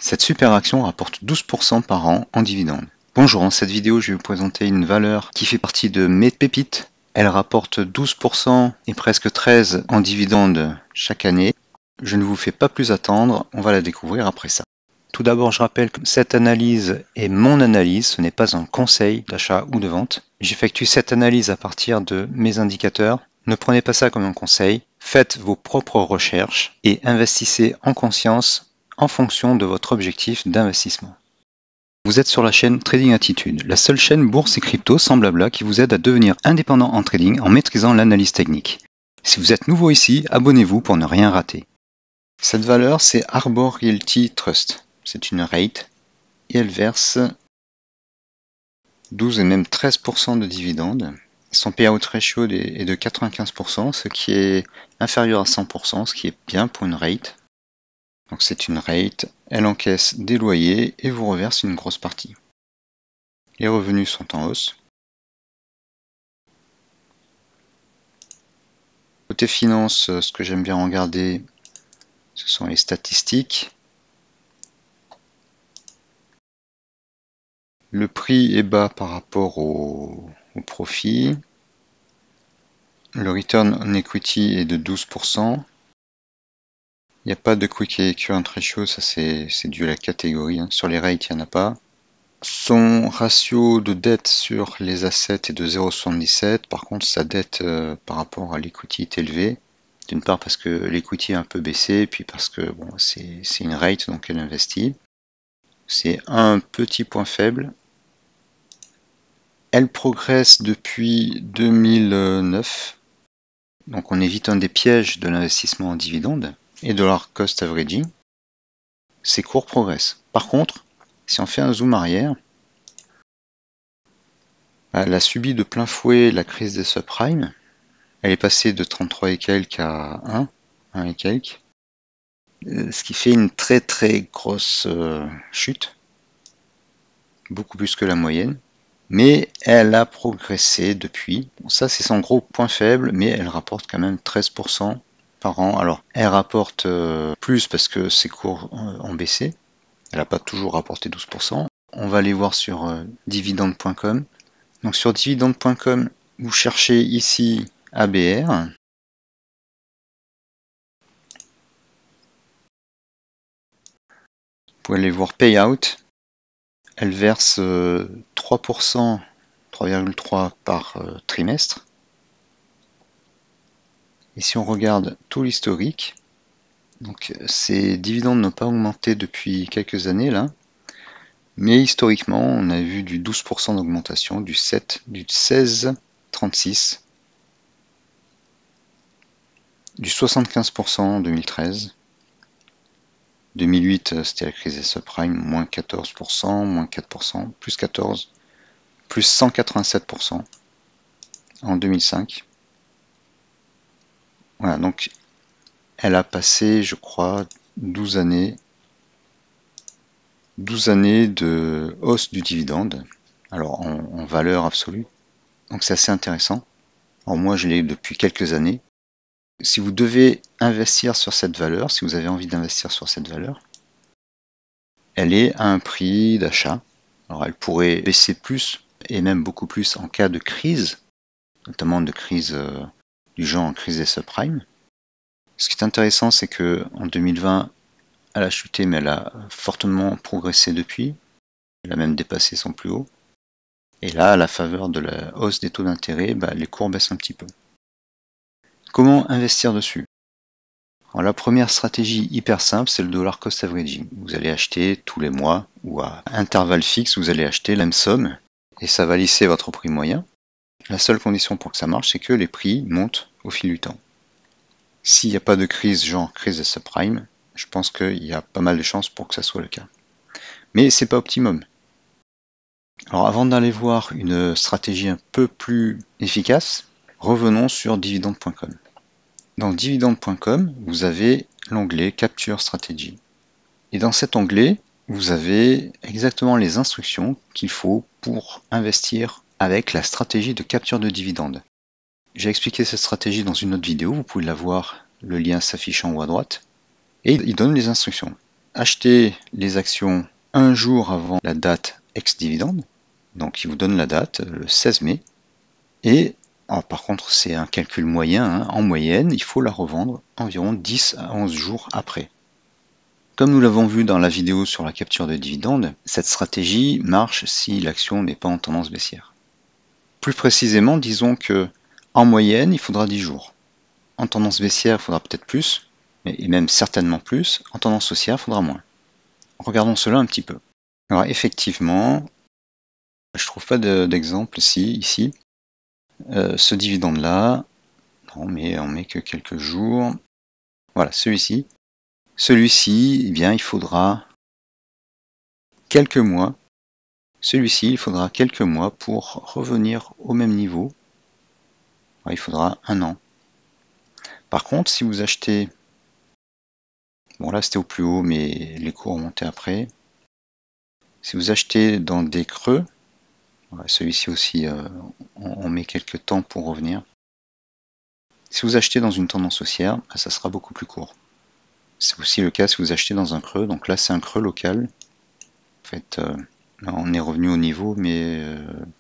Cette super action rapporte 12% par an en dividendes. Bonjour, dans cette vidéo, je vais vous présenter une valeur qui fait partie de mes pépites. Elle rapporte 12% et presque 13% en dividendes chaque année. Je ne vous fais pas plus attendre, on va la découvrir après ça. Tout d'abord, je rappelle que cette analyse est mon analyse, ce n'est pas un conseil d'achat ou de vente. J'effectue cette analyse à partir de mes indicateurs. Ne prenez pas ça comme un conseil, faites vos propres recherches et investissez en conscience en fonction de votre objectif d'investissement. Vous êtes sur la chaîne Trading Attitude, la seule chaîne bourse et crypto sans blabla qui vous aide à devenir indépendant en trading en maîtrisant l'analyse technique. Si vous êtes nouveau ici, abonnez-vous pour ne rien rater. Cette valeur, c'est Arbor Realty Trust. C'est une rate et elle verse 12 et même 13% de dividendes. Son payout ratio est de 95%, ce qui est inférieur à 100%, ce qui est bien pour une rate. Donc c'est une rate, elle encaisse des loyers et vous reverse une grosse partie. Les revenus sont en hausse. Côté finance, ce que j'aime bien regarder, ce sont les statistiques. Le prix est bas par rapport au profit. Le return on equity est de 12%. Il n'y a pas de quick et current ratio, ça c'est dû à la catégorie. Sur les rates, il n'y en a pas. Son ratio de dette sur les assets est de 0,77. Par contre, sa dette par rapport à l'equity est élevée. D'une part parce que l'equity a un peu baissé, et puis parce que bon, c'est une rate, donc elle investit. C'est un petit point faible. Elle progresse depuis 2009. Donc on évite un des pièges de l'investissement en dividendes et de leur cost averaging. Ces cours progressent. Par contre, si on fait un zoom arrière, elle a subi de plein fouet la crise des subprimes. Elle est passée de 33 et quelques à 1 et quelques. Ce qui fait une très très grosse chute. Beaucoup plus que la moyenne. Mais elle a progressé depuis. Bon, ça c'est son gros point faible, mais elle rapporte quand même 13% par an. Alors elle rapporte plus parce que ses cours ont baissé. Elle n'a pas toujours rapporté 12%. On va aller voir sur dividende.com. Donc sur dividende.com, vous cherchez ici ABR. Vous pouvez aller voir Payout. Elle verse 3%, 3,3% par trimestre. Et si on regarde tout l'historique, donc ces dividendes n'ont pas augmenté depuis quelques années là, mais historiquement on a vu du 12% d'augmentation, du 16,36, du 75% en 2013. 2008 c'était la crise des subprimes, moins 14%, moins 4%, plus 14%, plus 187% en 2005. Voilà, donc elle a passé, je crois, 12 années de hausse du dividende, alors en valeur absolue. Donc c'est assez intéressant. Alors moi je l'ai depuis quelques années. Si vous devez investir sur cette valeur, si vous avez envie d'investir sur cette valeur, elle est à un prix d'achat. Alors elle pourrait baisser plus et même beaucoup plus en cas de crise, notamment de crise du genre crise des subprimes. Ce qui est intéressant, c'est que en 2020, elle a chuté, mais elle a fortement progressé depuis. Elle a même dépassé son plus haut. Et là, à la faveur de la hausse des taux d'intérêt, les cours baissent un petit peu. Comment investir dessus? Alors, la première stratégie hyper simple, c'est le dollar cost averaging. Vous allez acheter tous les mois ou à intervalle fixe, vous allez acheter la même somme et ça va lisser votre prix moyen. La seule condition pour que ça marche, c'est que les prix montent au fil du temps. S'il n'y a pas de crise, genre crise des subprimes, je pense qu'il y a pas mal de chances pour que ça soit le cas. Mais c'est pas optimum. Alors avant d'aller voir une stratégie un peu plus efficace, revenons sur dividende.com. Dans dividende.com, vous avez l'onglet Capture Stratégie. Et dans cet onglet, vous avez exactement les instructions qu'il faut pour investir avec la stratégie de capture de dividendes. J'ai expliqué cette stratégie dans une autre vidéo, vous pouvez la voir, le lien s'affiche en haut à droite. Et il donne les instructions. acheter les actions un jour avant la date ex-dividende. Donc il vous donne la date, le 16 mai. Et alors, par contre, c'est un calcul moyen, hein. En moyenne, il faut la revendre environ 10 à 11 jours après. Comme nous l'avons vu dans la vidéo sur la capture de dividendes, cette stratégie marche si l'action n'est pas en tendance baissière. Plus précisément, disons que en moyenne, il faudra 10 jours. En tendance baissière, il faudra peut-être plus, et même certainement plus. En tendance haussière, il faudra moins. Regardons cela un petit peu. Alors effectivement, je trouve pas d'exemple ici. Ce dividende-là, on met que quelques jours. Voilà, celui-ci. Celui-ci, eh bien, il faudra quelques mois. Celui-ci, il faudra quelques mois pour revenir au même niveau. Il faudra un an. Par contre, si vous achetez... Bon, là, c'était au plus haut, mais les cours ont monté après. Si vous achetez dans des creux, celui-ci aussi, on met quelques temps pour revenir. Si vous achetez dans une tendance haussière, ça sera beaucoup plus court. C'est aussi le cas si vous achetez dans un creux. Donc là, c'est un creux local. En fait, là, on est revenu au niveau, mais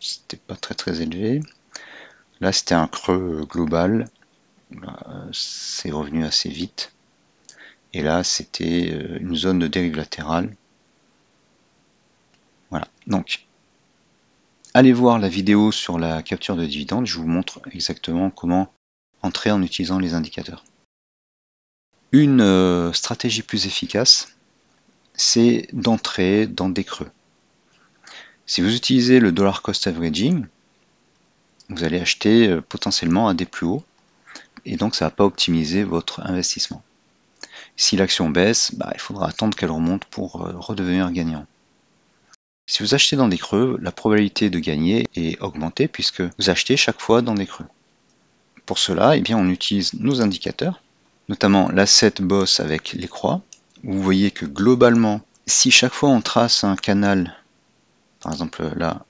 c'était pas très élevé. Là, c'était un creux global. C'est revenu assez vite. Et là, c'était une zone de dérive latérale. Voilà. Donc, allez voir la vidéo sur la capture de dividendes. Je vous montre exactement comment entrer en utilisant les indicateurs. Une stratégie plus efficace, c'est d'entrer dans des creux. Si vous utilisez le dollar cost averaging, vous allez acheter potentiellement à des plus hauts, et donc ça ne va pas optimiser votre investissement. Si l'action baisse, il faudra attendre qu'elle remonte pour redevenir gagnant. Si vous achetez dans des creux, la probabilité de gagner est augmentée puisque vous achetez chaque fois dans des creux. Pour cela, eh bien, on utilise nos indicateurs, notamment l'asset boss avec les croix. Vous voyez que globalement, si chaque fois on trace un canal, par exemple là,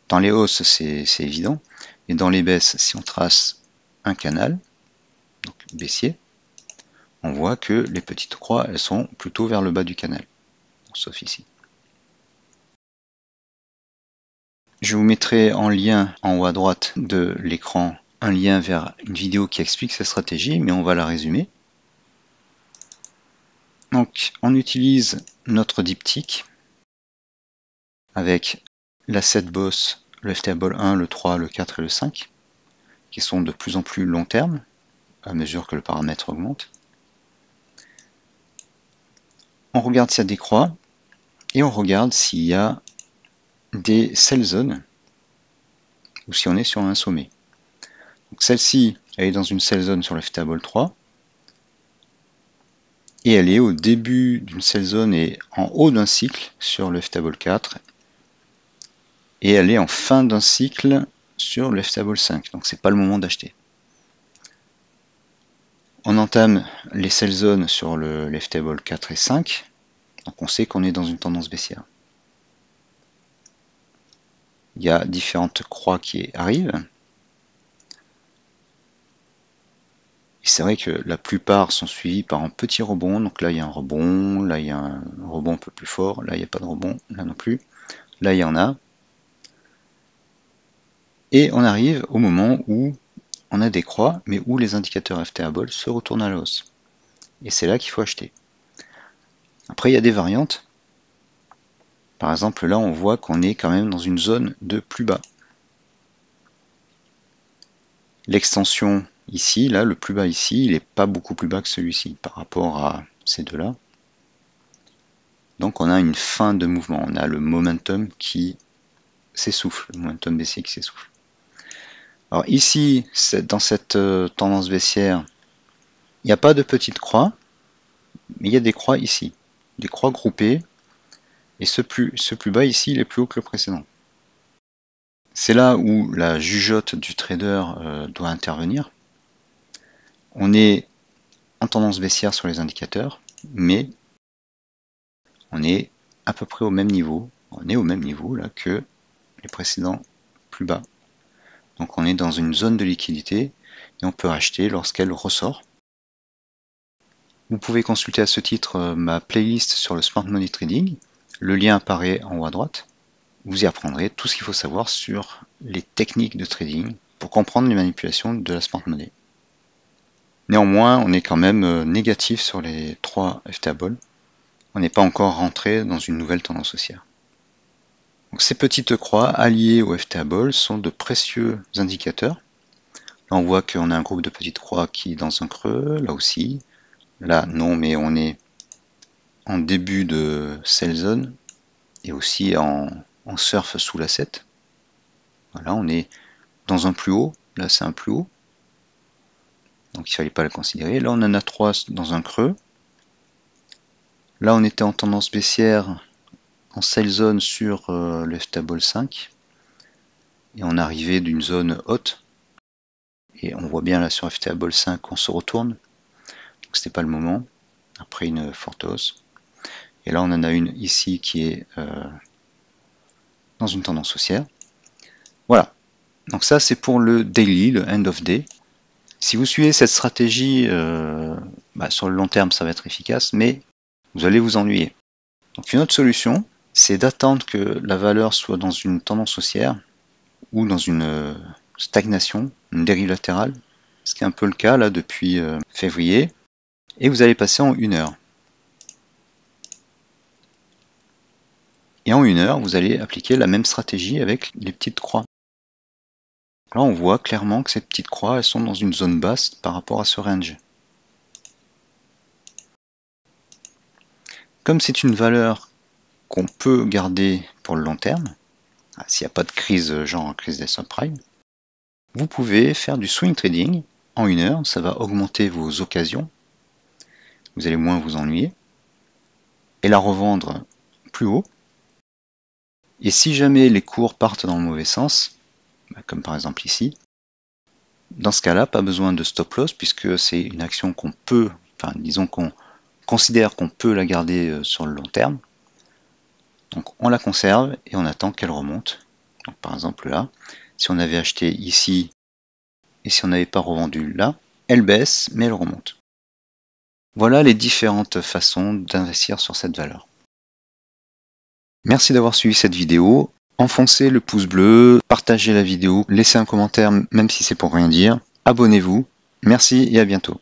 dans les hausses c'est évident, et dans les baisses, si on trace un canal, donc baissier, on voit que les petites croix, elles sont plutôt vers le bas du canal, sauf ici. Je vous mettrai en lien en haut à droite de l'écran un lien vers une vidéo qui explique cette stratégie, mais on va la résumer. Donc on utilise notre diptyque avec l'asset boss, le ftable 1, le 3, le 4 et le 5, qui sont de plus en plus long terme, à mesure que le paramètre augmente. On regarde s'il y a des croix, et on regarde s'il y a des sell zones, ou si on est sur un sommet. Celle-ci, elle est dans une sell zone sur le ftable 3, et elle est au début d'une sell zone et en haut d'un cycle sur le ftable 4, et elle est en fin d'un cycle sur le ftable 5, donc c'est pas le moment d'acheter. On entame les sell zones sur le ftable 4 et 5, donc on sait qu'on est dans une tendance baissière. Il y a différentes croix qui arrivent. Et c'est vrai que la plupart sont suivis par un petit rebond. Donc là, il y a un rebond, là, il y a un rebond un peu plus fort, là, il n'y a pas de rebond, là non plus. Là, il y en a. Et on arrive au moment où on a des croix, mais où les indicateurs FTable se retournent à la hausse. Et c'est là qu'il faut acheter. Après, il y a des variantes. Par exemple, là, on voit qu'on est quand même dans une zone de plus bas. L'extension ici, là, le plus bas ici, il n'est pas beaucoup plus bas que celui-ci par rapport à ces deux-là. Donc on a une fin de mouvement, on a le momentum qui s'essouffle, le momentum baissier qui s'essouffle. Alors ici, dans cette tendance baissière, il n'y a pas de petite croix, mais il y a des croix ici, des croix groupées, et ce plus bas ici, il est plus haut que le précédent. C'est là où la jugeote du trader doit intervenir. On est en tendance baissière sur les indicateurs, mais on est à peu près au même niveau, on est au même niveau là que les précédents plus bas. Donc on est dans une zone de liquidité et on peut acheter lorsqu'elle ressort. Vous pouvez consulter à ce titre ma playlist sur le Smart Money Trading. Le lien apparaît en haut à droite. Vous y apprendrez tout ce qu'il faut savoir sur les techniques de trading pour comprendre les manipulations de la Smart Money. Néanmoins, on est quand même négatif sur les 3 FTable. On n'est pas encore rentré dans une nouvelle tendance haussière. Donc, ces petites croix alliées au FTable sont de précieux indicateurs. Là, on voit qu'on a un groupe de petites croix qui est dans un creux, là aussi. Là, non, mais on est en début de sell zone et aussi en surf sous la 7. Voilà, on est dans un plus haut. Là, c'est un plus haut. Donc, il ne fallait pas le considérer. Là, on en a 3 dans un creux. Là, on était en tendance baissière, en sell zone sur le FTable 5. Et on arrivait d'une zone haute. Et on voit bien là sur FTable 5 qu'on se retourne. Donc, c'était pas le moment. Après une forte hausse. Et là, on en a une ici qui est dans une tendance haussière. Voilà. Donc ça, c'est pour le daily, le end of day. Si vous suivez cette stratégie, sur le long terme, ça va être efficace, mais vous allez vous ennuyer. Donc une autre solution, c'est d'attendre que la valeur soit dans une tendance haussière ou dans une stagnation, une dérive latérale, ce qui est un peu le cas là depuis février, et vous allez passer en 1 heure. Et en 1 heure, vous allez appliquer la même stratégie avec les petites croix. Là, on voit clairement que ces petites croix, elles sont dans une zone basse par rapport à ce range. Comme c'est une valeur qu'on peut garder pour le long terme, s'il n'y a pas de crise genre crise des subprimes, vous pouvez faire du swing trading en 1 heure, ça va augmenter vos occasions, vous allez moins vous ennuyer, et la revendre plus haut. Et si jamais les cours partent dans le mauvais sens, comme par exemple ici, dans ce cas-là, pas besoin de stop loss puisque c'est une action qu'on peut, disons qu'on considère qu'on peut la garder sur le long terme. Donc on la conserve et on attend qu'elle remonte. Donc, par exemple là, si on avait acheté ici et si on n'avait pas revendu là, elle baisse mais elle remonte. Voilà les différentes façons d'investir sur cette valeur. Merci d'avoir suivi cette vidéo. Enfoncez le pouce bleu, partagez la vidéo, laissez un commentaire même si c'est pour rien dire. Abonnez-vous. Merci et à bientôt.